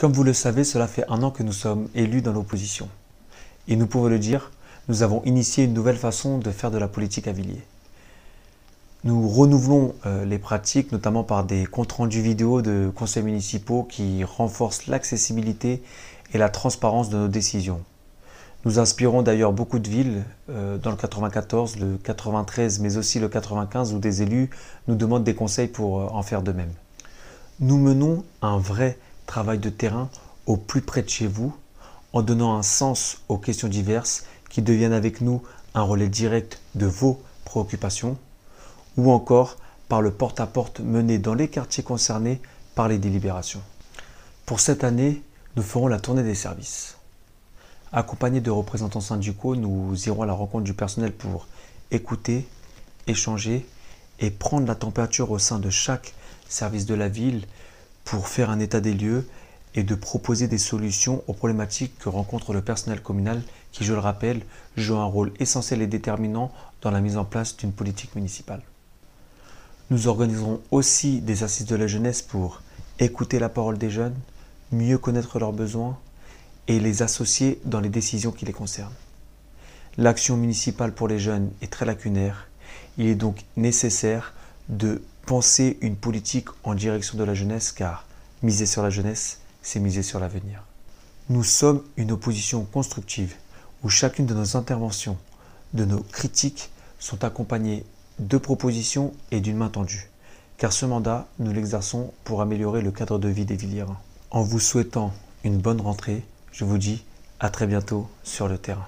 Comme vous le savez, cela fait 1 an que nous sommes élus dans l'opposition. Et nous pouvons le dire, nous avons initié une nouvelle façon de faire de la politique à Villiers. Nous renouvelons les pratiques, notamment par des comptes rendus vidéo de conseils municipaux qui renforcent l'accessibilité et la transparence de nos décisions. Nous inspirons d'ailleurs beaucoup de villes, dans le 94, le 93, mais aussi le 95, où des élus nous demandent des conseils pour en faire de même. Nous menons un vrai travail de terrain au plus près de chez vous, en donnant un sens aux questions diverses qui deviennent avec nous un relais direct de vos préoccupations, ou encore par le porte-à-porte mené dans les quartiers concernés par les délibérations. Pour cette année, nous ferons la tournée des services. Accompagnés de représentants syndicaux, nous irons à la rencontre du personnel pour écouter, échanger et prendre la température au sein de chaque service de la ville pour faire un état des lieux et de proposer des solutions aux problématiques que rencontre le personnel communal qui, je le rappelle, joue un rôle essentiel et déterminant dans la mise en place d'une politique municipale. Nous organiserons aussi des assises de la jeunesse pour écouter la parole des jeunes, mieux connaître leurs besoins et les associer dans les décisions qui les concernent. L'action municipale pour les jeunes est très lacunaire. Il est donc nécessaire de penser une politique en direction de la jeunesse, car miser sur la jeunesse, c'est miser sur l'avenir. Nous sommes une opposition constructive où chacune de nos interventions, de nos critiques sont accompagnées de propositions et d'une main tendue, car ce mandat, nous l'exerçons pour améliorer le cadre de vie des Villiérains. En vous souhaitant une bonne rentrée, je vous dis à très bientôt sur le terrain.